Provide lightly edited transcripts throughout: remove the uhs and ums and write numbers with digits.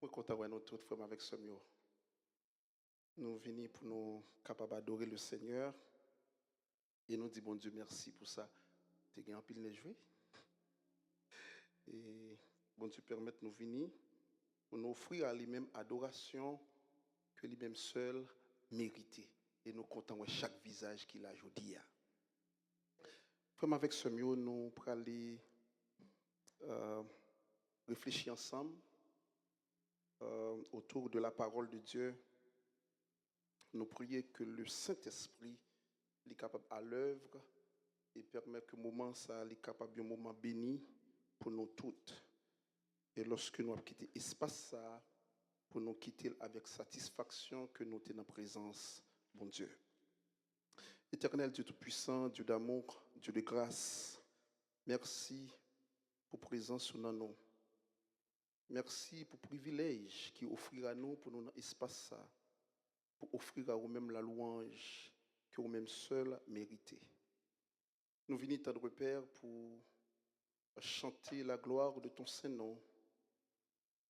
Moi, content de nous tous, frères, avec ce mieux. Nous venons pour nous capables d'adorer le Seigneur et nous dire bon Dieu merci pour ça. Tu as un pile de jouer et bon Dieu permette nous venir pour nous offrir à lui-même adoration que lui-même seul mérité. Et nous comptons chaque visage qu'il a aujourd'hui. Frère, avec ce mieux, nous pour aller réfléchir ensemble autour de la parole de Dieu. Nous prions que le Saint-Esprit est capable à l'œuvre et permet que le moment ça est capable d'un moment béni pour nous toutes. Et lorsque nous avons quitté l'espace ça, pour nous quitter avec satisfaction que nous sommes en présence, bon Dieu. Éternel Dieu Tout-Puissant, Dieu d'amour, Dieu de grâce, merci pour présence sur nous. Merci pour le privilège qui offre à nous pour nous dans l'espace ça, pour offrir à nous-mêmes la louange que nous-mêmes seuls méritez. Nous venons tendre Père pour chanter la gloire de ton Saint-Nom.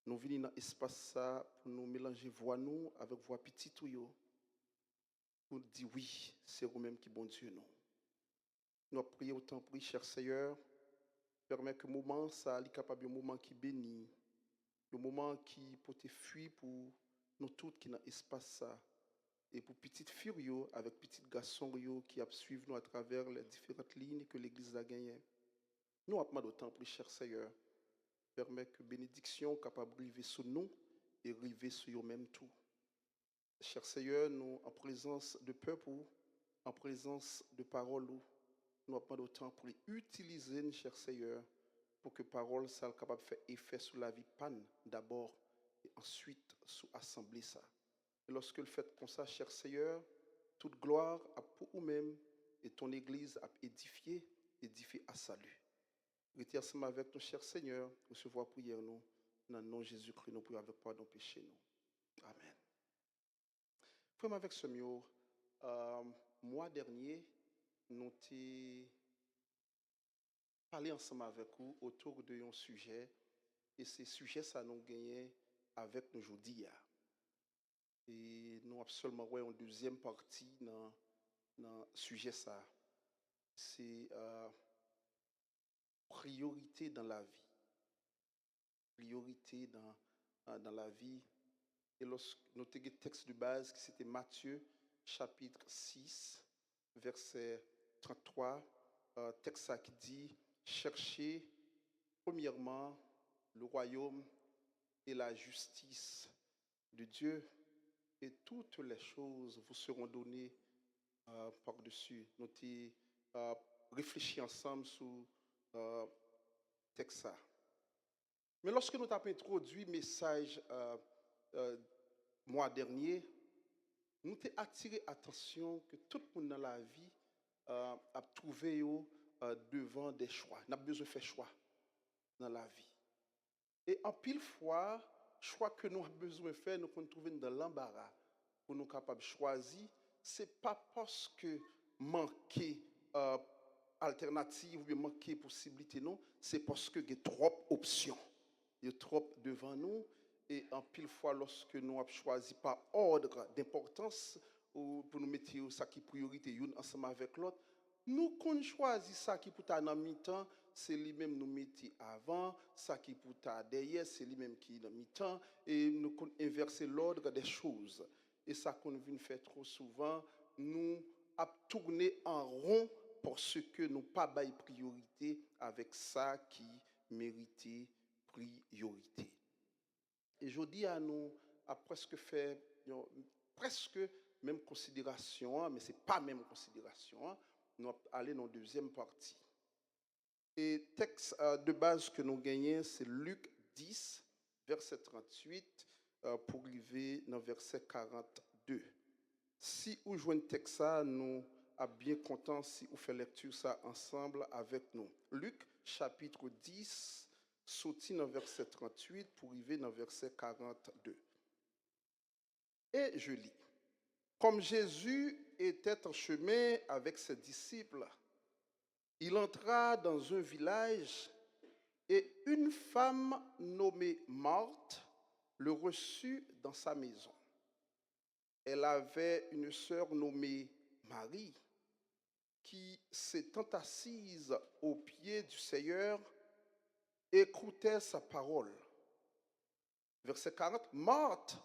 Nous venons dans l'espace ça pour nous mélanger voix nous avec voix petite pour dire oui, c'est vous-même qui bon Dieu nous. Nous prions autant pour cher Seigneur, permet que le moment ça soit capable un moment qui bénit, un moment qui peut te fuir pour nous tous qui dans l'espace ça et pour petite furio avec petit garçon qui a suivre nous à travers les différentes lignes que l'église a gagnées. Nous avons autant pour cher Seigneur, permet que bénédiction capable de arriver sur nous et arriver sur eux-mêmes tout. Cher Seigneur, nous en présence de peuple, en présence de paroles, nous avons autant pour utiliser, cher Seigneur, pour que parole soit capable de faire effet sur la vie panne d'abord et ensuite sur l'assemblée ça. Et lorsque le fait comme ça, cher Seigneur, toute gloire a pour nous-mêmes et ton église a édifié à salut. Retiens ensemble avec nous, cher Seigneur, recevoir prière nous, dans le nom de Jésus-Christ, nous prions avec pardon péché nous. Amen. Frère, avec ce mieux, mois dernier, nous avons parlé ensemble avec vous autour de un sujet, et ce sujet, ça nous gagné avec nous aujourd'hui. Et nous avons seulement une deuxième partie dans le sujet, ça. C'est priorité dans la vie. Priorité dans la vie. Et lorsque nous avons le texte de base, qui c'était Matthieu, chapitre 6, verset 33, texte qui dit « Cherchez premièrement le royaume et la justice de Dieu, et toutes les choses vous seront données par-dessus. » Nous avons réfléchi ensemble sur le texte. Mais lorsque nous avons introduit le message mois dernier, nous avons attiré l'attention que tout le monde dans la vie a trouvé devant des choix. Nous avons besoin de faire choix dans la vie. Et en pile fois, choix que nous avons besoin de faire, nous pouvons trouver dans l'embarras pour nous capables de choisir. Ce n'est pas parce que manquer alternative ou bien manquer possibilité, non. C'est parce qu'il y a trop d'options. Il y a trop devant nous. Et en pile fois, lorsque nous avons choisi par ordre d'importance, ou pour nous mettre ça qui est priorité, une ensemble avec l'autre, nous qu'on choisit ça qui pour ta dans mi-temps, c'est lui-même nous mettre avant, ça qui pour ta derrière, c'est lui-même qui est dans mi-temps, et nous qu'on inverser l'ordre des choses. Et ça qu'on vient faire trop souvent, nous a tourné en rond parce que nous pas bail priorité avec ça qui méritait priorité. Et je dis à nous, à presque fait, presque même considération, mais ce n'est pas même considération, nous allons aller dans la deuxième partie. Et le texte de base que nous gagnons, c'est Luc 10, verset 38, pour arriver dans verset 42. Si vous jouez un texte, nous sommes bien contents si vous faites lecture ça ensemble avec nous. Luc, chapitre 10, sorti dans verset 38 pour arriver dans verset 42. Et je lis. Comme Jésus était en chemin avec ses disciples, il entra dans un village et une femme nommée Marthe le reçut dans sa maison. Elle avait une sœur nommée Marie qui, s'étant assise aux pieds du Seigneur, écoutait sa parole. Verset 40, Marthe,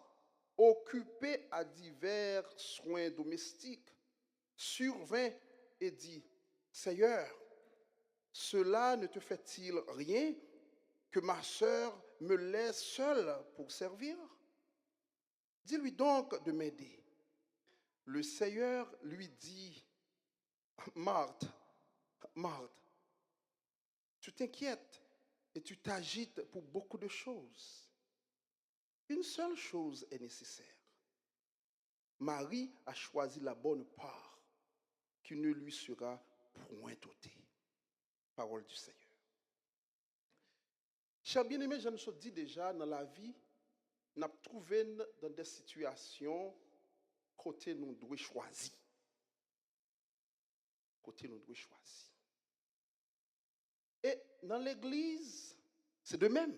occupée à divers soins domestiques, survint et dit, Seigneur, cela ne te fait-il rien que ma sœur me laisse seule pour servir? Dis-lui donc de m'aider. Le Seigneur lui dit, Marthe, Marthe, tu t'inquiètes et tu t'agites pour beaucoup de choses. Une seule chose est nécessaire. Marie a choisi la bonne part qui ne lui sera point ôtée. Parole du Seigneur. Chers bien-aimés, je nous dis déjà dans la vie, nous avons trouvé dans des situations côté nous devons choisir. Côté nous devons choisir. Et dans l'église, c'est de même.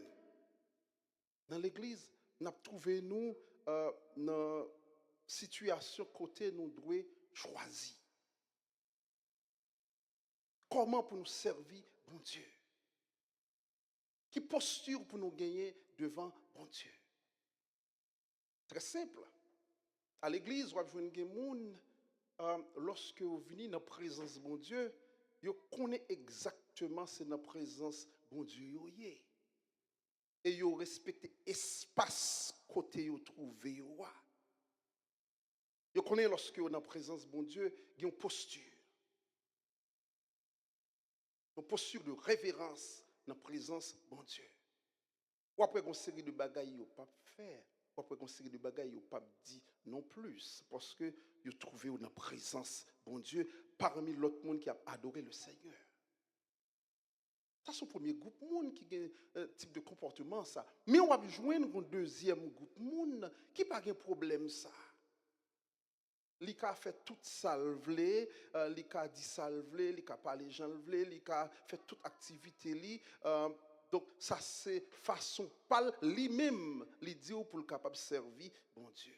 Dans l'église, nous avons trouvé nous dans situation côté nous devons choisir. Comment pour nous servir bon Dieu? Qui posture pour nous gagner devant bon Dieu? Très simple. À l'église, vous avez des gens, lorsque vous venez dans la présence de bon Dieu, vous connaissez exactement c'est dans la présence de bon Dieu. Et vous respectez l'espace côté vous trouvez. Vous connaissez lorsque vous êtes dans la présence de bon Dieu, il y a une posture. Une posture de révérence dans la présence de bon Dieu. Ou après une série de bagailles, vous ne pouvez pas faire. Ou après une série de bagailles, vous ne pouvez pas dire non plus. Parce que vous trouvez dans la présence de bon Dieu parmi l'autre monde qui a adoré le Seigneur. Ça, c'est le premier groupe de monde qui a un type de comportement. Ça. Mais on va joindre un deuxième groupe de monde qui n'a pas de problème. Ça. Il a fait toute salvée, il a dit salvée, il a parlé janvlé, il a fait toute activité. Donc, ça, c'est façon pâle, lui-même, il dit pour le capable de servir, bon Dieu.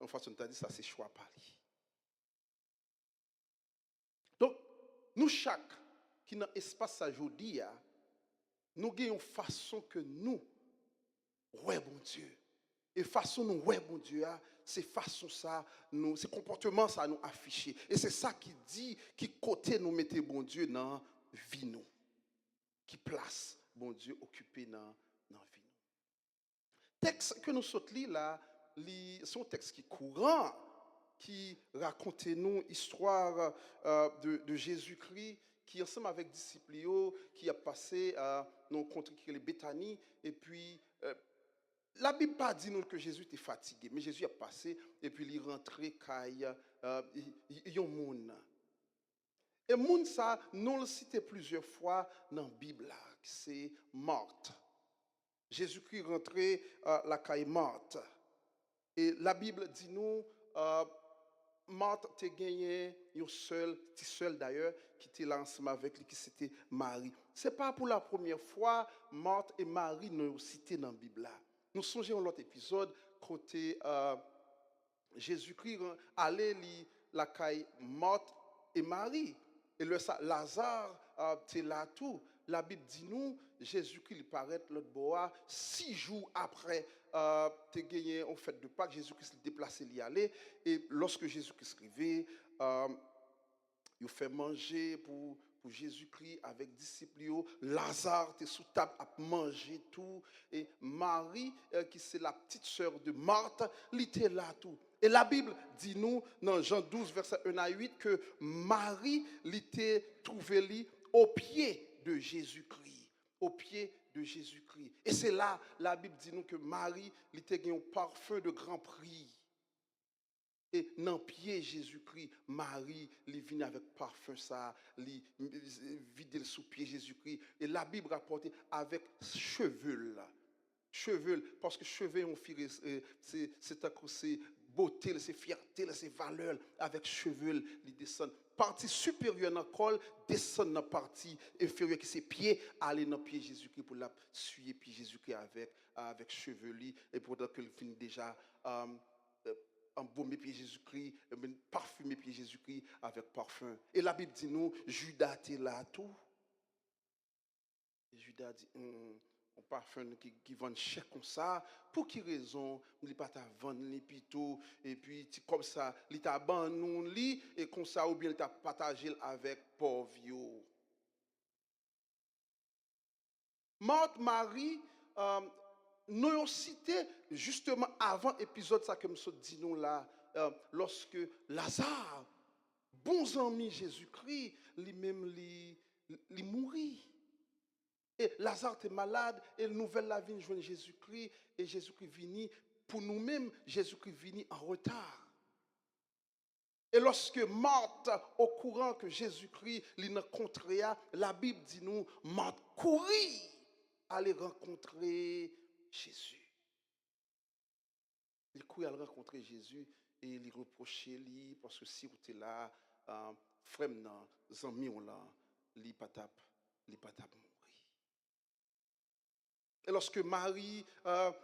En façon de dire, ça, c'est choix par lui. Donc, nous, chaque qui dans l'espace aujourd'hui, nous avons une façon que nous, ouais, bon Dieu. Et façon nous, ouais, bon Dieu, c'est façon ça, nous, c'est comportement ça nous afficher. Et c'est ça qui dit, qui côté nous mettez bon Dieu dans vie nous. Qui place bon Dieu occupé dans vie nous. Texte que nous sautons là, c'est un texte qui est courant, qui raconte nous l'histoire de Jésus-Christ, qui ensemble avec disciples, qui a passé à nos contrées qui est Béthanie, et puis la Bible pas dit nous que Jésus était fatigué, mais Jésus a passé et puis il est rentré caille yon moun. Et moun ça nous le cité plusieurs fois dans la Bible là, c'est Marthe. Jésus-Christ rentré la caille Marthe. Et la Bible dit nous Marthe a gagné une seule d'ailleurs qui était là ensemble avec lui qui c'était Marie. C'est pas pour la première fois Marthe et Marie nous cités dans la Bible là. Nous songeons à l'autre épisode, côté Jésus-Christ allait la caille Marthe et Marie. Et le Lazare était là tout. La Bible dit nous, Jésus-Christ il paraît l'autre bois, 6 jours après, tu gagné en fête de Pâques, Jésus-Christ s'est déplacé, il y allait. Et lorsque Jésus-Christ arrivait, il fait manger pour Jésus-Christ avec disciples. Lazare était sous table à manger tout. Et Marie, qui c'est la petite sœur de Marthe, elle était là tout. Et la Bible dit nous, dans Jean 12, verset 1 à 8, que Marie l'était trouvée au pied de Jésus-Christ. Au pied de Jésus-Christ. Et c'est là, la Bible dit nous que Marie l'était un parfum de grand prix. Et dans le pied Jésus-Christ, Marie, elle vient avec parfum ça, elle vide sous pied Jésus-Christ. Et la Bible rapporte avec cheveux. Cheveux, parce que cheveux, c'est à cause beauté, c'est fierté, c'est valeur, avec cheveux, ils descendent. Partie supérieure dans le col, descend dans la partie inférieure qui c'est pied, aller dans le pied Jésus-Christ pour la suivre pied Jésus-Christ avec cheveux, et pendant qu'il finit déjà embaumer pied Jésus-Christ, parfumer pied Jésus-Christ avec parfum. Et la Bible dit nous, Judas était là tout. Et Judas dit, un parfum qui vend cher comme ça, pour quelle raison il ne pas vendre les pito et puis comme ça, il t'a abandonné et comme ça ou bien il t'a partagé avec pauvre. Marthe, Marie, nous avons cité justement avant l'épisode ça que nous dit nous là, lorsque Lazare, bon ami Jésus-Christ, lui-même lui mourit. Et Lazare était malade, et la nouvelle la vie joint Jésus-Christ, et Jésus-Christ vini, pour nous-mêmes, Jésus-Christ vini en retard. Et lorsque Marthe, au courant que Jésus-Christ l'a rencontré, la Bible dit nous, Marthe courit aller rencontrer Jésus. Il courit aller rencontrer Jésus, et il reprochait lui, parce que si vous êtes là, frère, amis là, il pas tape mourir. Et lorsque Marie,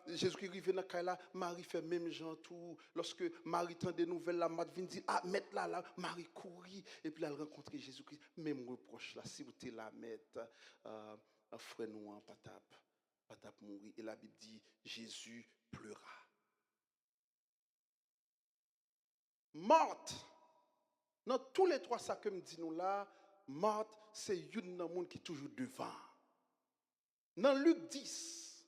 Jésus-Christ arrive dans la Marie fait même genre tout. Lorsque Marie tend des nouvelles, la Marthe vient dire, ah, mettre là, Marie courit. Et puis elle rencontre Jésus-Christ. Même reproche là, si vous êtes là, mettre, frère nous, pas tape mourir. Et la Bible dit, Jésus pleura. Marthe, dans tous les trois ça que me dit nous là, Marthe, c'est une dans le monde qui est toujours devant. Dans Luc 10,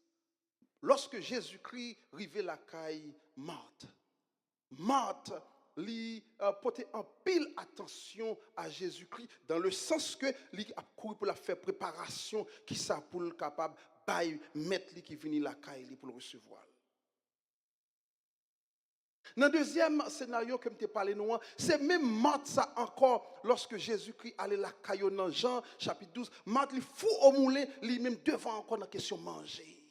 lorsque Jésus-Christ arrivait la caille Marthe lui portait en pile attention à Jésus-Christ dans le sens que lui a couru pour la faire préparation qui ça pour le capable bail mettre lui qui vient la caille pour le recevoir. Dans le deuxième scénario que je t'ai parlé, c'est même Marthe ça encore, lorsque Jésus-Christ allait la caillou dans Jean chapitre 12, Marthe lui fout au moulin, lui-même devant encore la question manger.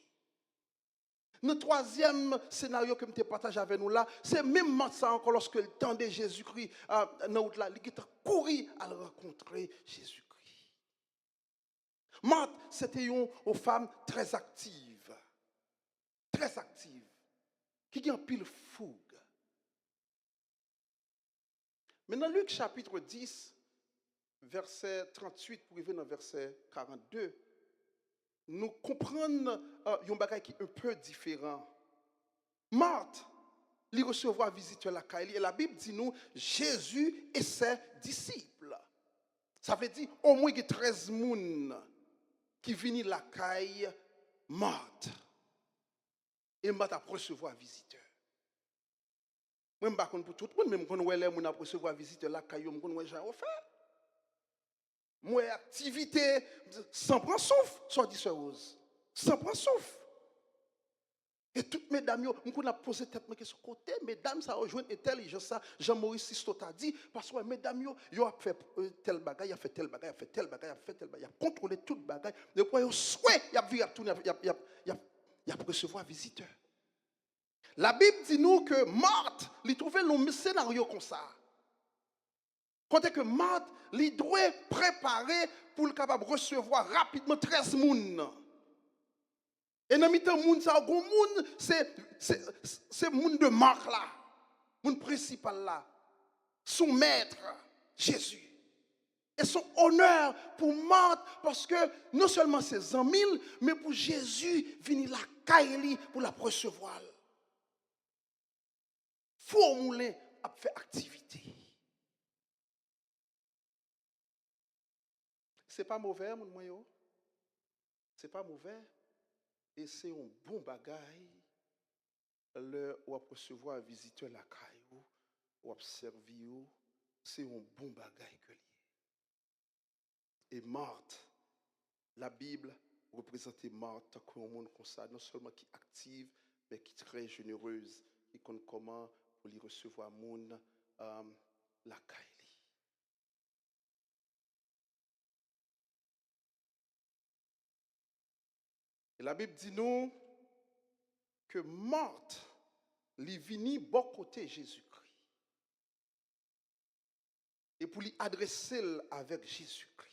Dans le troisième scénario que je t'ai partagé avec nous là, c'est même Marthe ça encore, lorsque le temps de Jésus-Christ, dans là, il a couru à rencontrer Jésus-Christ. Marthe, c'était une femme très active, qui a un pile fougue. Mais dans Luc chapitre 10, verset 38 pour arriver dans verset 42, nous comprenons un bagage qui est un peu différent. Marthe, il recevra visiteur la caille et la Bible dit nous Jésus et ses disciples. Ça veut dire au moins 13 personnes qui viennent la caille Marthe. Et Marthe a recevoir visiteur. Même pas pour tout le monde, même quand on est là, recevoir visiteur la caille, on est déjà offert. Moi, activité, sans prendre souffle, soit dit Rose. Sans prendre souffle. Et toutes mesdames, on a posé tête mais sur côté, mesdames, ça rejoint intelligence, ça, Jean-Maurice Sisto a dit, parce que mesdames, ils ont fait tel bagage, il a fait tel bagage, il a fait tel bagage, il a fait tel bagage, il a contrôlé tout le bagage. Depuis, ils ont souhait, il a vu, il a recevoir visiteur. La Bible dit nous que Marthe, il trouvait un scénario comme ça. Quand que Marthe, il doit préparer pour le capable recevoir rapidement 13 personnes. Et dans le temps, c'est le monde de Marc là, le monde principal là, son maître, Jésus. Et son honneur pour Marthe, parce que non seulement c'est 100 000, mais pour Jésus, venir la caille pour la recevoir. Faut moulin à faire activité. C'est pas mauvais, mon moyen. C'est pas mauvais. Et c'est un bon bagage. Là où recevoir un visiteur la caille, ou servir, c'est un bon bagage que lié. Et Marthe, la Bible représente Marthe comme un monde comme ça, non seulement qui est active, mais qui est très généreuse, qui connaît comment pour lui recevoir monde la caille. Et la Bible dit nous que Marthe, li vini bon côté Jésus-Christ. Et pour lui adresser avec Jésus-Christ.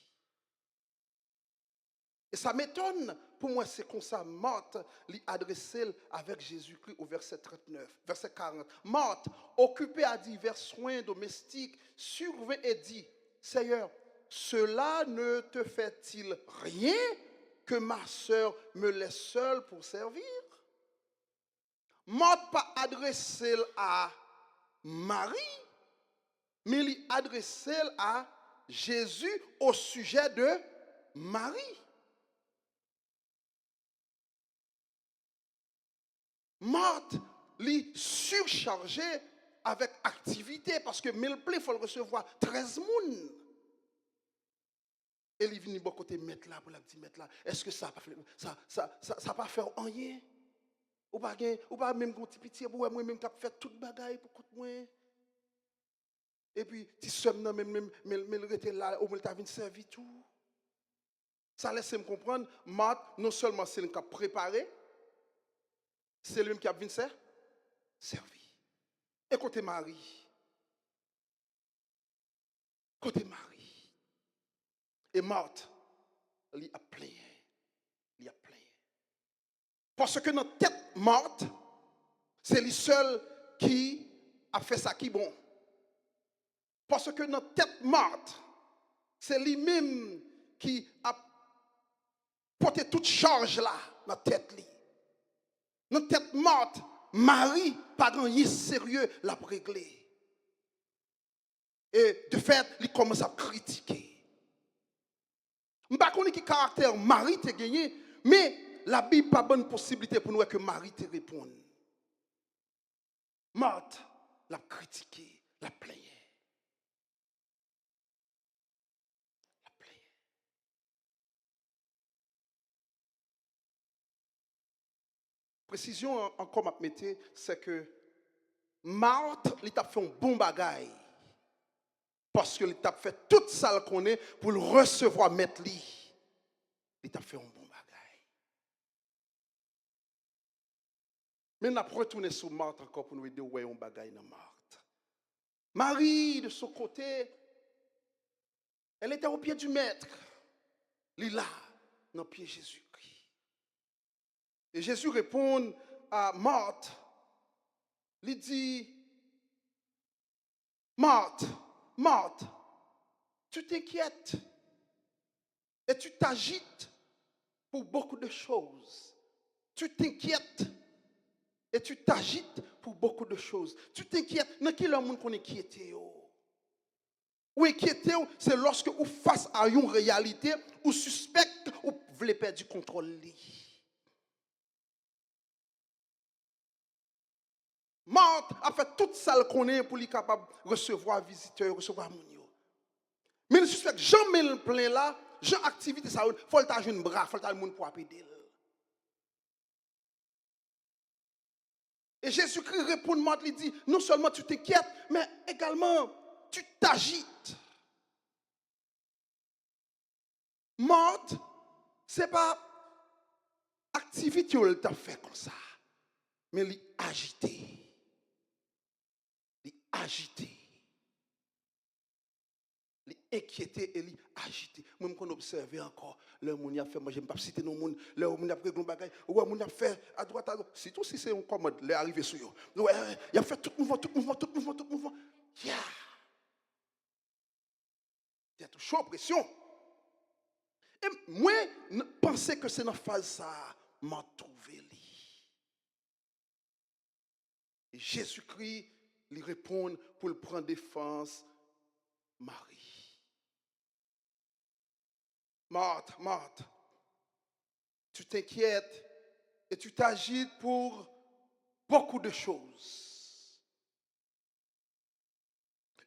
Et ça m'étonne, pour moi c'est comme ça, Marthe lui adresser avec Jésus-Christ au verset 39, verset 40. Marthe, occupée à divers soins domestiques, survint et dit, Seigneur, cela ne te fait-il rien que ma sœur me laisse seule pour servir? Marthe pas adressé à Marie, mais lui adressé à Jésus au sujet de Marie. Marthe lui surchargé avec activité parce que mille il faut le recevoir 13 moun. Et il vient de côté mettre là pour la dire mettre là. Est-ce que ça ça pas faire rien? Ou pas même un petit pitié pour moi même qui fait toute bagaille pour côté moi. Et puis ti somme nan même rester là au moins t'a vinn servir tout. Ça laisse me comprendre Marthe non seulement c'est lui qui a préparé, c'est lui qui a vinn servi. Et côté Marie. Côté Marie. Et Marthe, il a plein. Parce que notre tête morte, c'est lui seul qui a fait ça qui est bon. Parce que notre tête morte, c'est lui-même qui a porté toute charge là, notre tête. Notre tête morte, Marie, pas grand sérieux, l'a réglé. Et de fait, il commence à critiquer. Je ne sais pas quel caractère Marie t'a gagné, mais la Bible n'a pas bonne possibilité pour nous que Marie te réponde. Marthe l'a critiqué, l'a plaigné. Précision encore m'a metté, c'est que Marthe, il t'a fait un bon bagaille. Parce que il t'a fait toute ça qu'on est pour le recevoir, mettre lui. Il t'a fait un bon bagaille. Mais on a retourné sur Marthe encore pour nous dire ouais un bagaille dans Marthe. Marie, de son côté, elle était au pied du maître. Elle est là, dans le pied de Jésus-Christ. Et Jésus répond à Marthe. Il dit, Marthe, tu t'inquiètes et tu t'agites pour beaucoup de choses. Tu t'inquiètes et tu t'agites pour beaucoup de choses. Tu t'inquiètes, dans quel monde qu'on est inquiété? Ou inquiété, c'est lorsque vous face à une réalité, ou suspecte, ou vous voulez perdre du contrôle. Marthe a fait toute ça qu'on est pour lui capable de recevoir visiteurs, recevoir moun yo. Mais le suspect, jamais le plein là, Jean activité ça, faut le ta jeune bras, faut le ta moun pour apaider. Et Jésus-Christ répond Marthe, il dit, non seulement tu t'inquiètes, mais également tu t'agites. Marthe, c'est pas activité où t'a fait comme ça, mais il agité. Agité, les inquiété et les agité. Moi, je observe encore, le monde a fait, moi, je ne vais pas citer nos monde, le monde a pris un bagage, ou le monde a fait à droite, à gauche. Surtout si c'est un commode, les arrivé sur eux. Il a fait tout mouvement. Yeah. Il y a tout chaud, pression. Et moi, je pensais que c'est dans la phase ça, m'a trouvé. Et Jésus-Christ, lui répondre pour le prendre défense, Marie. Marthe, tu t'inquiètes et tu t'agites pour beaucoup de choses.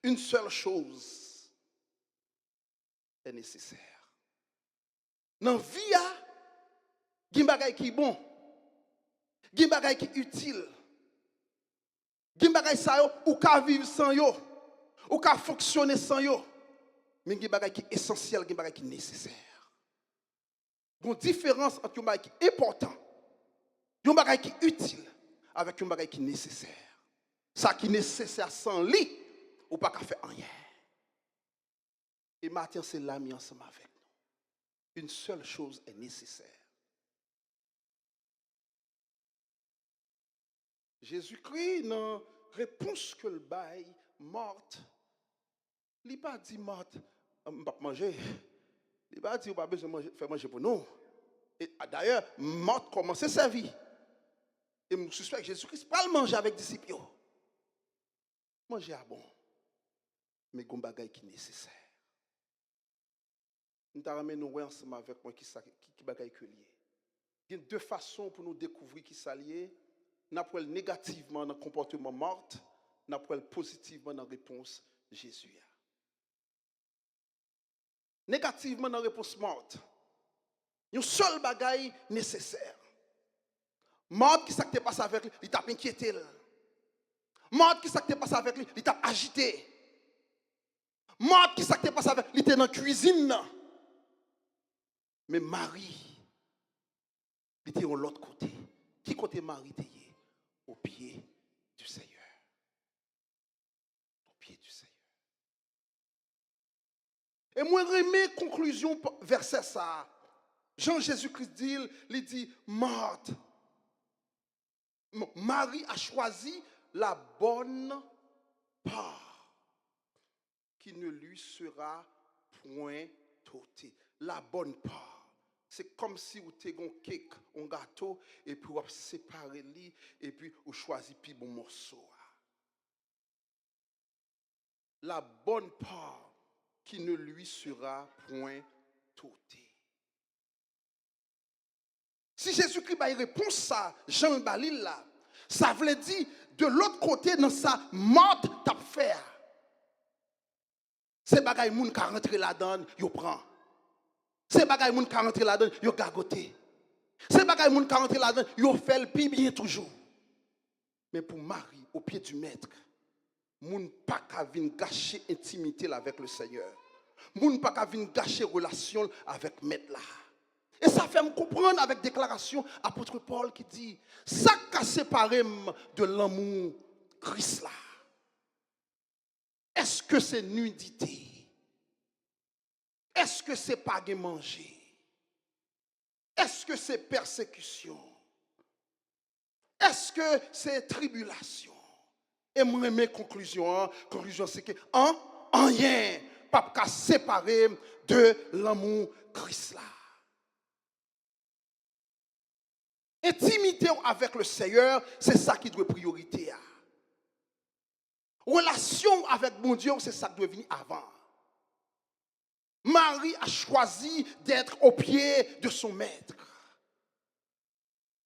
Une seule chose est nécessaire. Dans la vie, il y a des choses qui sont bonnes, il y a des choses qui sont utiles. Gen bagay sa yo, ou ka vivre sans yo, ou ka fonctionner sans yo. Mais gen bagay qui essentiel, gen bagay qui nécessaire. Une différence entre un bagay qui important, un bagay qui utile avec un bagay qui nécessaire. Ça qui est nécessaire sans lui, ou pas qu'à faire rien. Et maintenant, c'est l'ami ensemble avec nous. Une seule chose est nécessaire. Jésus-Christ, dans la réponse que le bail, morte, il n'a pas dit morte, je ne vais pas manger. Il n'a pas dit, on n'a pas besoin de faire manger pour nous. Et d'ailleurs, morte commence à servir. Et je suspecte que Jésus-Christ pas le manger avec les disciples. Manger à bon. Mais il y a un bagage qui est nécessaire. Nous avons ensemble avec moi qui bagage que lié. Il y a deux façons pour nous découvrir qui sont liés. Nous avons négativement dans le comportement mort, nous avons positivement dans la réponse de Jésus. Négativement dans la réponse morte, il y a un seul bagage nécessaire. Mort qui s'est passé avec lui, il t'a inquiété. Mort qui s'est passé avec lui, il t'a agité. Mort qui s'est passé avec lui, il était dans la cuisine. Mais Marie, il était de l'autre côté. Qui côté Marie était? Au pied du Seigneur. Au pied du Seigneur. Et moi, remets conclusion verset ça. Jean Jésus-Christ dit, il dit, Marthe, Marie a choisi la bonne part qui ne lui sera point ôtée. La bonne part. C'est comme si vous avez un cake, un gâteau, et puis vous séparez lui, et puis vous choisissez plus bon morceau. La bonne part qui ne lui sera point ôtée. Si Jésus-Christ a répondu ça, Jean Balil là, ça veut dire de l'autre côté dans sa morte t'as fait. C'est bagay moun ka rentre là-dedans, yo prend. C'est bagay moun ka rentre là-dedans, yo gagoté. C'est bagay moun ka rentre là-dedans, yo fait le pi bien toujours. Mais pour Marie, au pied du maître, moun pas ka vinn gâcher intimité avec le Seigneur. Moun pas ka vinn gâcher relation avec maître là. Et ça fait me comprendre avec déclaration apôtre Paul qui dit ça qu'a séparé de l'amour Christ là. Est-ce que c'est nudité? Est-ce que c'est pas de manger? Est-ce que c'est persécution? Est-ce que c'est tribulation? Et moi mes conclusions c'est que rien pas qu'à séparer de l'amour Christ là. Intimité avec le Seigneur, c'est ça qui doit priorité. Relation avec mon Dieu, c'est ça qui doit venir avant. Marie a choisi d'être au pied de son maître.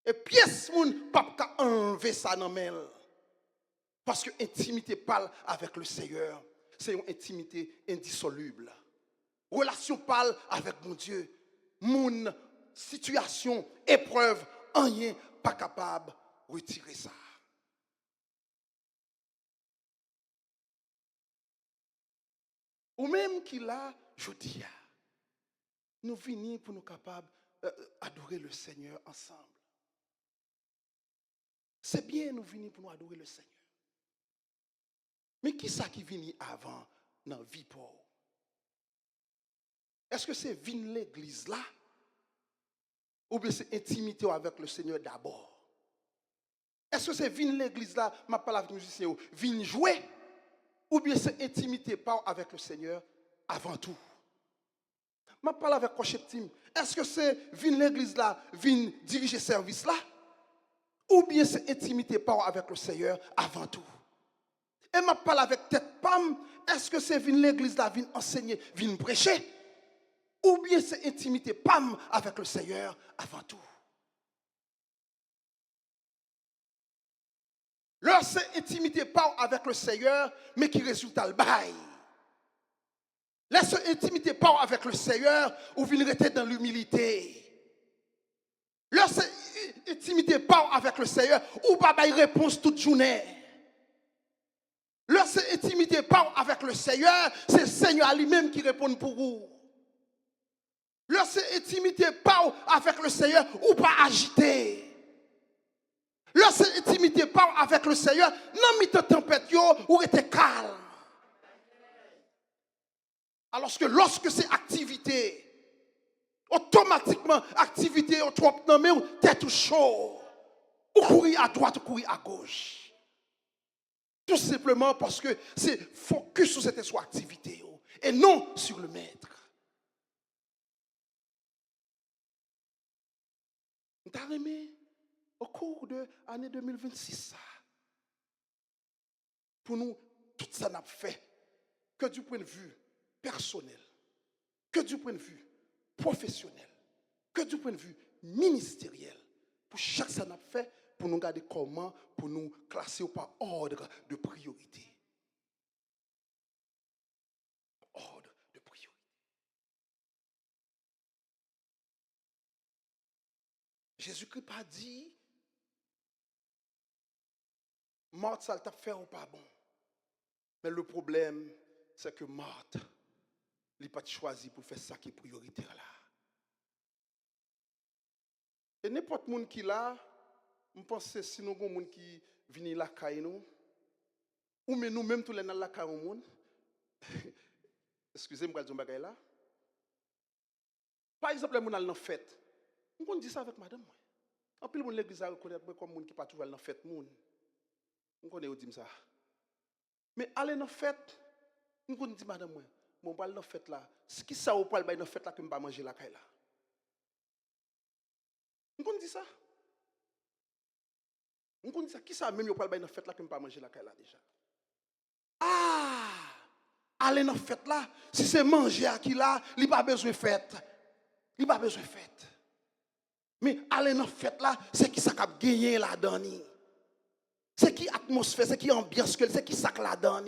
Et pièce moun pas enlever ça dans elle. Parce que intimité parle avec le Seigneur, c'est une intimité indissoluble. Relation parle avec mon Dieu. Mon situation, épreuve, rien pas capable de retirer ça. Ou même qu'il a, je dis, nous venons pour nous capables d'adorer le Seigneur ensemble. C'est bien nous venir pour nous adorer le Seigneur. Mais qui ça qui vient avant dans la vie pauvre? Est-ce que c'est venir l'église là? Ou bien c'est intimité avec le Seigneur d'abord? Est-ce que c'est venir l'église là, ma parole avec les musiciens, venir jouer? Ou bien c'est intimité pas avec le Seigneur avant tout? Ma parole avec Kocheptim, est-ce que c'est venir l'église là, venir diriger service là? Ou bien c'est intimité pas avec le Seigneur avant tout? Et ma parole avec tête pam, est-ce que c'est venir l'église là, venir enseigner, venir prêcher? Ou bien c'est intimité pam avec le Seigneur avant tout? Leur c'est intimité pas avec le Seigneur, mais qui résulte à le bail. Laisse intimité pas avec le Seigneur, ou vous rester dans l'humilité. Leur c'est intimité pas avec le Seigneur, ou pas bail réponse toute journée. Leur c'est intimité pas avec le Seigneur, c'est le Seigneur lui-même qui répond pour vous. Leur c'est intimité pas avec le Seigneur, ou pas agité. Lorsque l'intimité part avec le Seigneur, non mi tempête yo ou était calme. Alors que lorsque c'est activité, automatiquement, activité, au trop nommé, ou tête ou chaud, ou courir à droite, ou courir à gauche. Tout simplement parce que c'est focus sur cette activité, et non sur le maître. Vous avez aimé au cours de l'année 2026, pour nous, tout ça n'a fait que du point de vue personnel, que du point de vue professionnel, que du point de vue ministériel. Pour chaque ça n'a fait, pour nous garder comment, pour nous classer par ordre de priorité. Ordre de priorité. Jésus-Christ n'a pas dit, Marthe, ça t'a fait ou pas bon. Mais le problème, c'est que Marthe, il n'a pas choisi pour faire ça qui est prioritaire là. Et n'importe qui qui là, je pense que si nous avons des gens qui viennent là, ou mais nous-mêmes, tous les gens là, excusez-moi, je vais dire là. Par exemple, les gens dans la fête. On dit ça avec madame. En plus, l'église a reconnaît comme gens qui ne pas toujours dans la fête. On connaît dit ça. Mais aller dans la fête, on dit madame, mon bal dans la fête là. Ce qui ça ou pas dans la fête là que je ne vais pas manger la caille là. On dit ça. On dit ça. Qui ça même ou pas dans la fête là que je ne vais pas manger la caille là déjà. Ah! Aller dans la fête là, si c'est manger à qui là, il n'y a pas besoin de fête. Il n'y a pas besoin de fête. Mais aller dans la fête là, c'est qui ça qui a gagné là-dedans. C'est qui atmosphère, c'est qui ambiance, c'est qui ça là-dedans.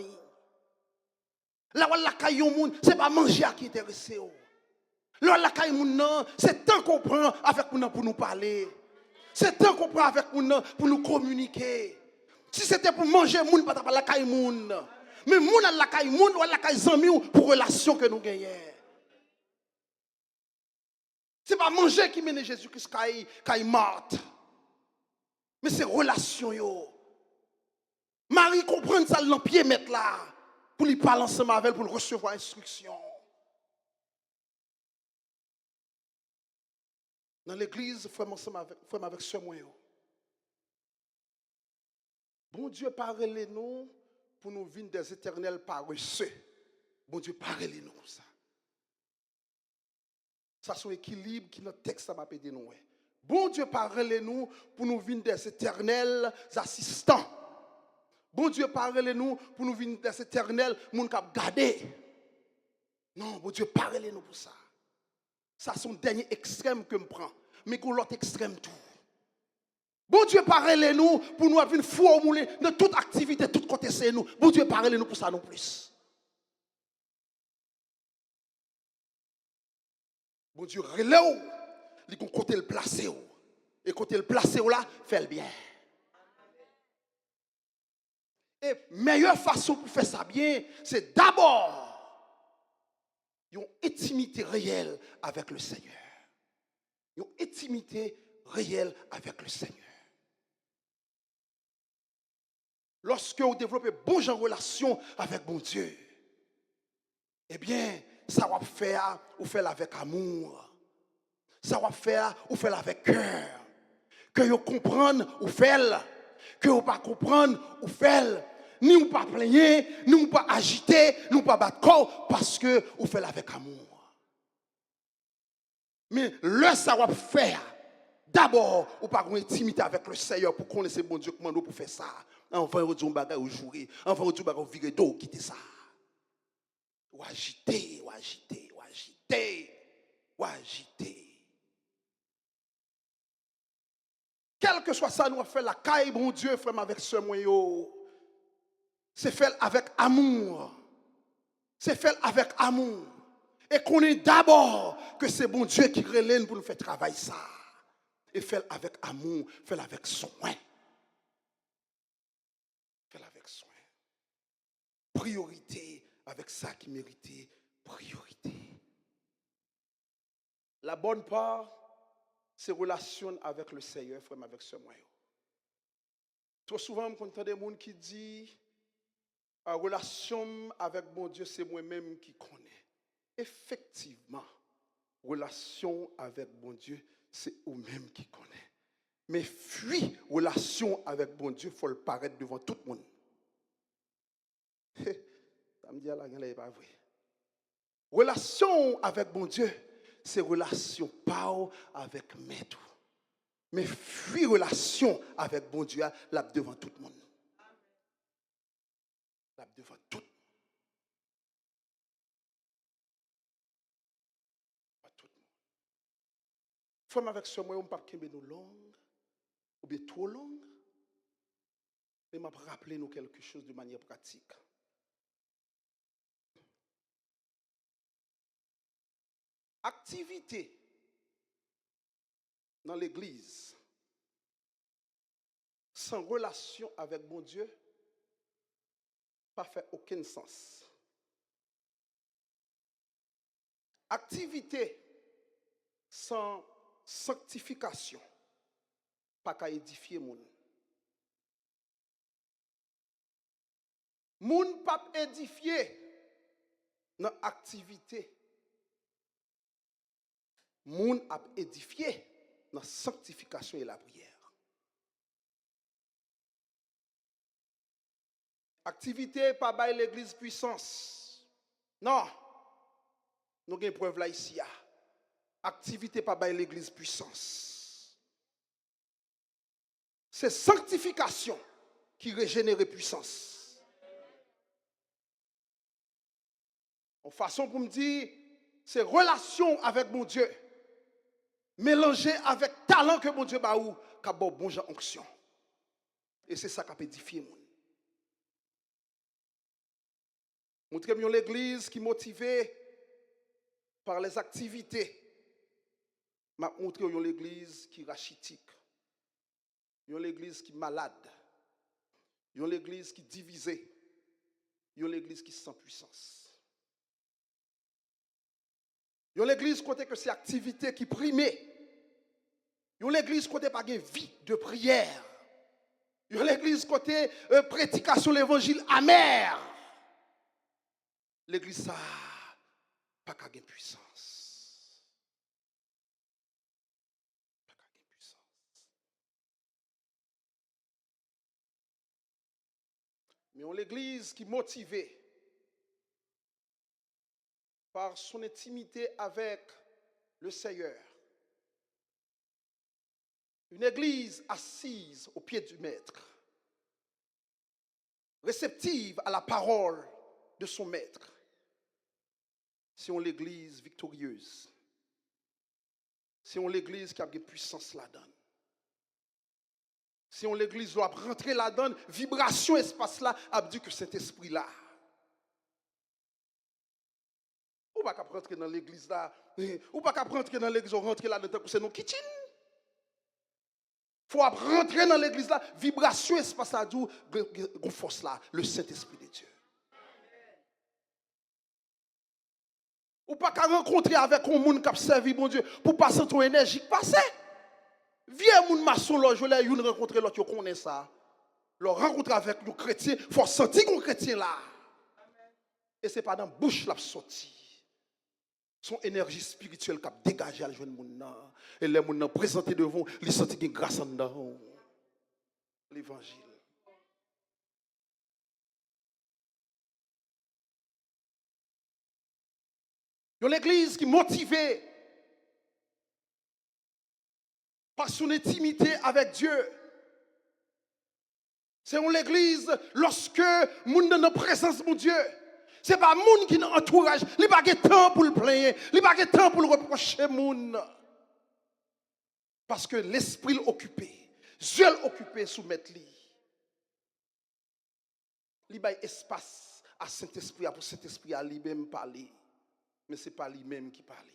Là où la caille moun, c'est pas manger à qui intéressé. Là où la caille moun non, c'est temps qu'on prend avec nous pour nous parler. C'est temps qu'on prend avec nous pour nous communiquer. Si c'était pour manger moun, pas la caille moun. Mais moun à la caille moun ou à la caille zami pour relation que nous gagnons. C'est pas manger qui mène Jésus-Christ caille Marthe. Mais c'est relation yo. Marie comprend ça dans pied mettre là pour lui parler ensemble avec elle pour recevoir instruction. Dans l'église, frère avec ce moyen. Bon Dieu parle nous pour nous vivre des éternels paresseux. Bon Dieu parle nous comme ça. Ça c'est un équilibre qui notre texte m'a pédé nous. Bon Dieu parle nous pour nous vivre des éternels assistants. Bon Dieu parle nous pour nous vivre des éternels moun k'ap garder. Non, bon Dieu parle nous pour ça. Ça c'est un dernier extrême que me prend, mais qu'on l'autre extrême tout. Bon Dieu parle nous pour nous avoir une foi au moulin dans toute activité, tout côté c'est nous. Bon Dieu parle nous pour ça non plus. Bon Dieu relève, il qu'on côté le placer et côté le placer là, fait le bien. Et meilleure façon pour faire ça bien, c'est d'abord une intimité réelle avec le Seigneur. Une intimité réelle avec le Seigneur. Lorsque vous développez bon genre de relation avec bon Dieu, eh bien, ça va faire, ou faire avec amour. Ça va faire, ou faire avec cœur. Que vous comprenez, ou fait. Que vous pas comprendre, ou fait. Ni ou pas plaigner, ni ou pas agiter, ni ou pas battre corps, parce que vous faites avec amour. Mais le ça va faire, d'abord, ou pas une intimité avec le Seigneur pour connaître bon Dieu comment nous pour faire ça. Enfin, vous dites bagage ou jouer, enfin vous dites bagage virer d'eau quitter ça. Ou agiter, ou agiter, ou agiter, ou agiter. Quel que soit ça, nous fait la caille, bon Dieu, frère, avec ce moyen. C'est fait avec amour. C'est fait avec amour. Et qu'on est d'abord que c'est bon Dieu qui relève pour nous faire travailler ça. Et fait avec amour, fait avec soin. Fait avec soin. Priorité avec ça qui méritait priorité. La bonne part, c'est relation avec le Seigneur, frère, avec ce moyen. Trop souvent, on entend des gens qui disent la relation avec mon Dieu, c'est moi-même qui connais. Effectivement, relation avec mon Dieu, c'est vous-même qui connais. Mais fuis relation avec mon Dieu, il faut le paraître devant tout le monde. Ça me dit, là, il n'est pas vrai. Relation avec mon Dieu, c'est relation pas avec maître. Mais fuis relation avec mon Dieu, là devant tout le monde. Là devant tout le monde. Femme avec ce moi, on ne peut pas nous longue, ou bien trop longue, mais m'a rappeler nous quelque chose de manière pratique. Activité dans l'église sans relation avec mon Dieu, pas fait aucun sens. Activité sans sanctification, pas qu'à édifier moun. Moun pas édifié dans activité. Moun a édifié dans sanctification et la prière. Activité pas bail l'église puissance. Non. Nous avons une preuve là ici. Activité pas bail l'église puissance. C'est sanctification qui régénère puissance. En façon pour me dire, c'est relation avec mon Dieu. Mélangé avec talent que mon Dieu ba ou, qu'a bon bon onction. Et c'est ça qui peut édifier moun. Montrez-moi l'église qui est motivée par les activités. M'a montré l'église qui est rachitique. L'église qui est malade. L'église qui est divisée. L'église qui est sans puissance. L'église côté que c'est activité qui primée. L'église côté pas de vie de prière. L'église côté prédication de l'évangile amer. L'église ça pas qu'à gain puissance. Pas qu'à gain puissance. Mais on l'église qui est motivée par son intimité avec le Seigneur. Une église assise au pied du maître, réceptive à la parole de son maître. C'est on l'église victorieuse. C'est on l'église qui a une puissance là-dedans. Si on l'église doit rentrer là-dedans, vibration espace là, a dit que cet esprit là. Ou pas qu'à rentrer dans l'église là, ou pas qu'à rentrer dans l'église, rentrer là-dedans pour c'est nos kitchen. Faut rentrer dans l'église là, vibration espace là, d'où une force là, le Saint-Esprit de Dieu. Ou pas qu'à rencontrer avec un monde qui a servi mon Dieu pour passer ton énergie passer. Viens moun maçon là, je l'ai une rencontrer l'autre qui connaît ça. Le rencontrer avec nos chrétiens, faut sentir qu'on chrétien là. Et c'est pas dans bouche la sortie. Son énergie spirituelle qui a dégagé à jeune moun nan et les moun nan présenté devant, li senti gen grâce en dedans. L'évangile. L'église qui est motivée par son intimité avec Dieu. C'est l'église lorsque moun dans la présence de mon Dieu. C'est pas moun qui dans entourage, il pas de temps pour le plaindre, il pas de temps pour le reprocher moun. Parce que l'esprit occupé, Dieu occupé sous mettre li. Il a espace à Saint-Esprit pour Saint-Esprit à lui-même parler. Mais ce n'est pas lui-même qui parle.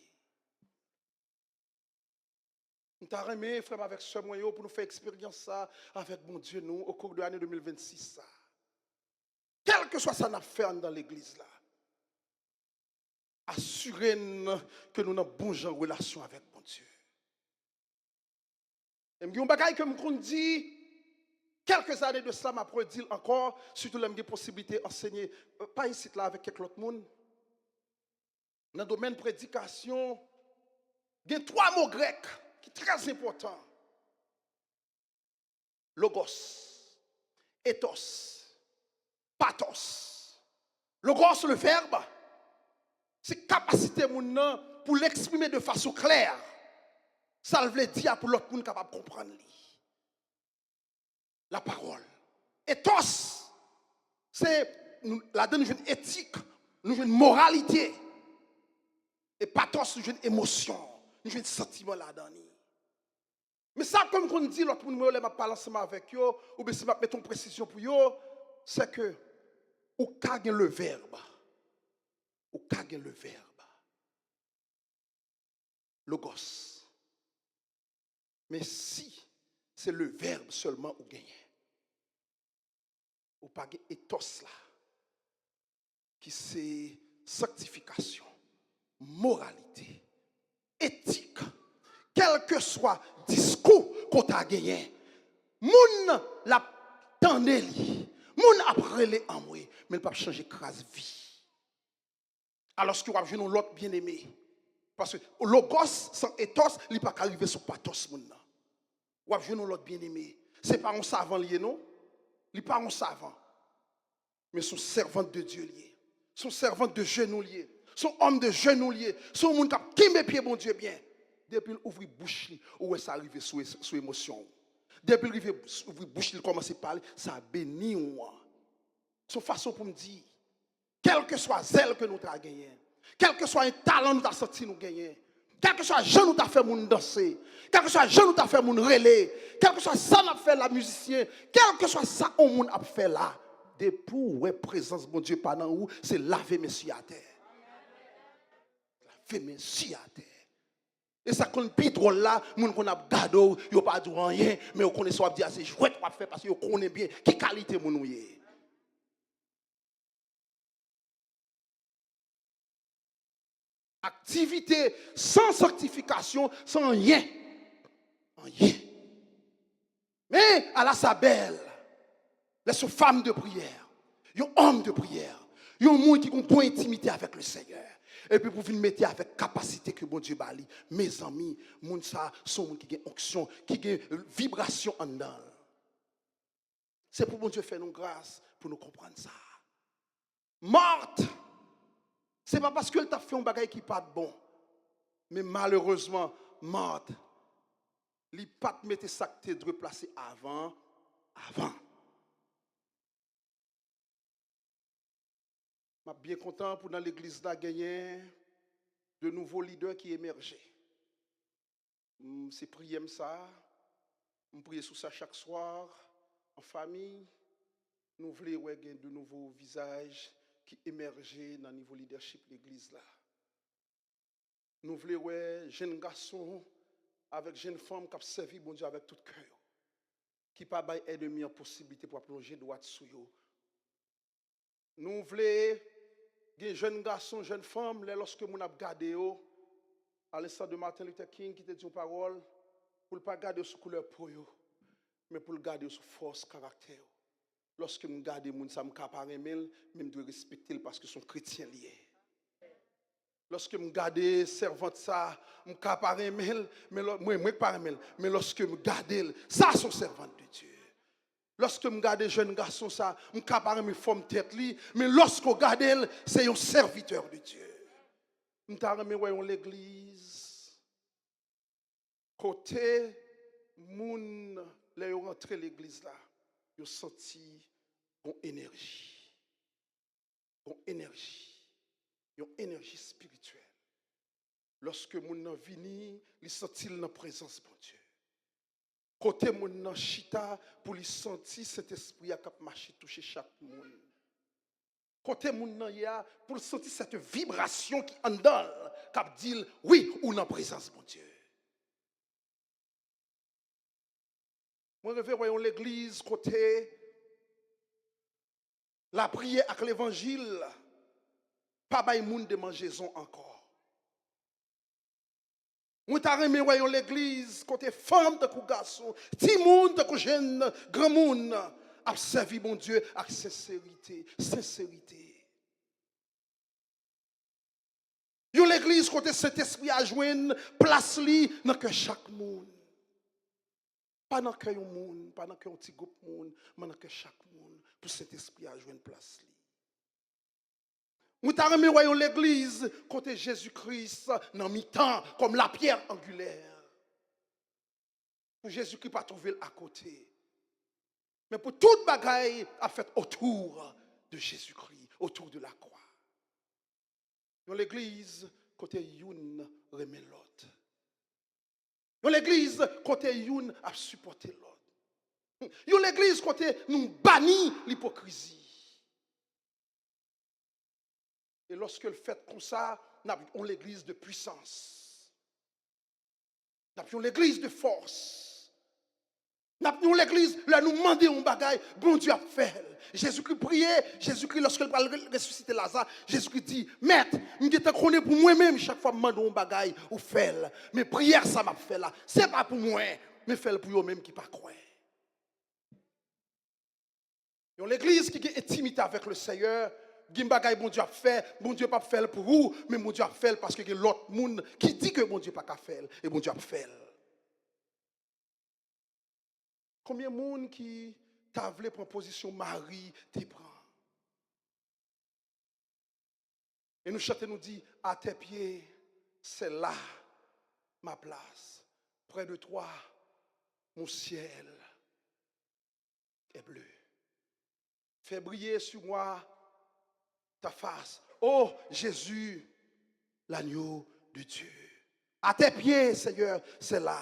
Nous avons aimé, frère, avec ce moyen pour nous faire expérience ça avec mon Dieu, nous, au cours de l'année 2026. Quel que soit ça n'a fait dans l'église là, assurez-nous que nous avons bon genre relation avec mon Dieu. Et je dis que je dis, Quelques années de cela, m'a dit encore, surtout les possibilités d'enseigner, pas ici là avec quelques autres monde. Dans le domaine de prédication, il y a 3 mots grecs qui sont très importants. Logos, ethos, pathos. Logos, le verbe, c'est capacité pour l'exprimer de façon claire. Ça veut dire pour l'autre monde capable de comprendre la parole. Ethos, c'est la donne une éthique, une moralité. Et pathos, une émotion, une sentiment là-dedans. Mais ça, comme on dit, l'autre monde, je parle ensemble avec eux, ou bien si je mets une précision pour eux, c'est que, ou kage le verbe. Ou kage le verbe. Logos. Mais si c'est le verbe seulement ou gagné, ou pas ethos là, qui c'est sanctification, moralité, éthique, quel que soit discours qu'on a gagné, moun la tendé li, moun après les en moi, mais il pas changer crase vie. Alors que vous avez l'autre bien-aimé, parce que logos sans ethos, il pas arriver sur pathos moun nan. Vous avez l'autre bien-aimé, c'est pas un savant lié non, il pas un savant, mais son servante de Dieu lié, son servante de genou lié, son homme de genou lié, son moun qui met pied bon Dieu bien. Depuis qu'il ouvre bouche, où est-ce arrivé sous émotion. Depuis qu'il ouvre bouche, il commence à parler, ça bénit moi. Son façon pour me dire, quel que soit zèle que nous avons gagné, quel que soit un talent que nous avons senti nous gagner, quel que soit jeune nous avons fait nous danser, quel que soit jeune nous avons fait nous relais, quel que soit ça nous avons fait la musicien, quel que soit ça on nous a fait là, depuis où est présence de Dieu pendant où c'est laver mes yeux à terre. Laver mes yeux à terre. Et ça qu'on plus drôle là, moun qu'on a gado, yo pas dit rien, mais on connaît soit dire c'est chouette pas faire parce que yo connaît bien qui qualité moun ou yé. Activité sans sanctification, sans rien. Rien. Mais à la sabelle, les femmes de prière, yon homme de prière, yon moun qui ont une bonne intimité avec le Seigneur. Et puis pour venir mettre avec capacité que bon Dieu bali, mes amis, moun ça sont moun qui ont onction, qui ont vibration en dedans. C'est pour bon Dieu faire nous grâce pour nous comprendre ça. Morte, c'est pas parce qu'elle t'a fait un bagage qui pas bon, mais malheureusement morte, li pas mettre ça que tu dois placer avant. Je suis bien content pour dans l'église là gagner de nouveaux leaders qui émergent. C'est prier ça. On prie sur ça chaque soir en famille. Nous voulons voir de nouveaux visages qui émergent dans le niveau leadership de l'église là. Nous voulons voir jeunes garçons avec jeunes femmes qui ont servi bon Dieu avec tout cœur. Qui pas bail ennemi en possibilité pour plonger droit sous eux. Nous voulons des jeunes garçons, jeunes femmes, lorsque nous avons gardé à l'instant de Martin Luther King qui te dit une parole, pour ne pas garder sous couleur pour eux, mais pour le garder sous force caractère. Lorsque nous gardons les gens, nous devons respecter parce que sont chrétiens liés. Lorsque nous gardons servante ça, nous caparons mais lorsque nous gardons ça sont servantes de Dieu. Lorsque je regarde les jeunes garçons, ça, je capable me forme tête li, mais lorsque je regarde, c'est un serviteur de Dieu. Je regarde l'église. Côté moun les rentré l'église là, yo senti une énergie. Une énergie spirituelle. Lorsque moun vini, il senti la présence de Dieu. Côté mon chita pour lui sentir cet esprit a cap marcher toucher chaque monde. Côté mon ya pour sentir cette vibration qui en dedans cap dit oui ou en présence de Dieu. Moi rêve voyons l'église côté la prière avec l'évangile pas bay moun de mangeaison encore. Moi, t'as remis voyons l'église, côté femme de garçon, petit monde de jeune, grand monde, a servi mon Dieu avec sincérité, sincérité. Yon l'église côté cet esprit a joindre place li dans que chaque monde. Pas dans que yon monde, pas dans que un petit groupe monde, mais dans que chaque monde pour cet esprit a joindre place li. Nous t'avons voyons l'église côté Jésus-Christ dans mi-temps comme la pierre angulaire. Pour Jésus-Christ pas trouver à côté. Mais pour toute bagaille a fait autour de Jésus-Christ, autour de la croix. Dans l'église côté youn remet l'autre. Dans l'église côté youn a supporté l'autre. Dans l'église côté nous banni l'hypocrisie. Et lorsque le fait comme ça, nous avons l'église de puissance. Nous avons l'église de force. Nous avons l'église, là nous demandons un bagage, bon Dieu a fait. Jésus-Christ priait, Jésus-Christ, lorsqu'il va ressusciter Lazare, Jésus-Christ dit, Maître, je te connais pour moi-même, chaque fois que je demande un bagage, ou fait. Mais prière, ça m'a fait là. Ce n'est pas pour moi, mais fait pour eux-mêmes qui ne pas croire. L'église qui est intimité avec le Seigneur, Gimbagay, bon Dieu a fait, bon Dieu pas fait pour vous, mais bon Dieu a fait parce que l'autre monde qui dit que bon Dieu pas qu'à faire, et bon Dieu a fait. Combien de monde qui t'a voulu prendre position Marie, t'y prend. Et nous chantons, nous dit, à tes pieds, c'est là ma place. Près de toi, mon ciel est bleu. Fais briller sur moi ta face. Oh Jésus, l'agneau de Dieu. À tes pieds, Seigneur, c'est là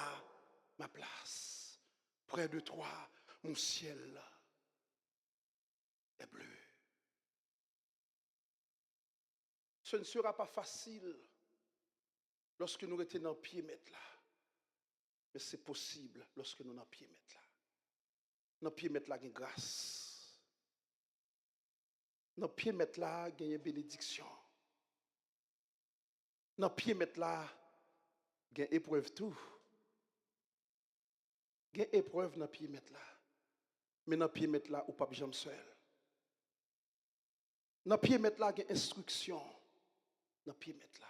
ma place. Près de toi, mon ciel est bleu. Ce ne sera pas facile lorsque nous étions dans le pied mettre là. Mais c'est possible lorsque nous sommes dans le pied mettre là. Dans le pied mettre là, il y a grâce. Dans le pied mettre là, il y a bénédiction. Dans le pied mettre là, il y a épreuve tout. Il y a épreuve dans le pied mettre là. Mais dans le pied mettre là, ou pas jamais seul. Dans le pied mettre là, il y a instruction. Dans le pied mettre là.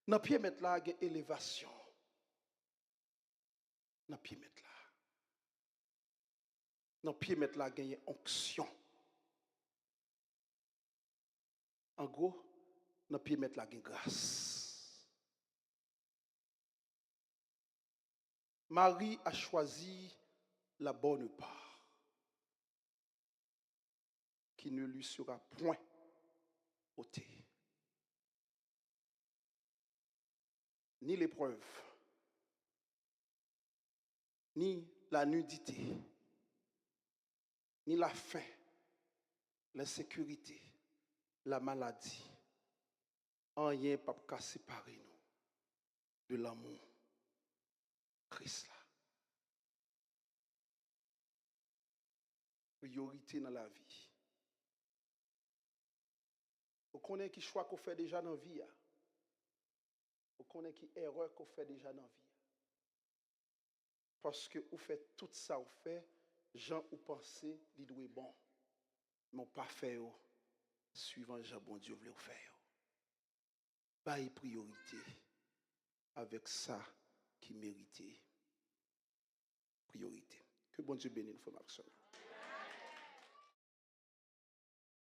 Dans le pied mettre là, il y a élévation. Dans le pied mettre là. Dans le pied mettre là, il y a onction. En gros, dans le pied mettre là, il y a grâce. Marie a choisi la bonne part, qui ne lui sera point ôtée. Ni l'épreuve, ni la nudité, ni la faim, l'insécurité, la maladie, rien ne peut séparer nous de l'amour Christ là. Priorité dans la vie. Vous connaissez qui choix qu'on fait déjà dans la vie. Vous connaissez qui erreur qu'on fait déjà dans la vie. Parce que vous faites tout ça, vous faites, gens ou pensez, il doit être bon. Mais pas faire suivant Jean bon Dieu voulait faire. Pas priorité avec ça qui méritait priorité. Que bon Dieu bénisse nous, frères et sœurs.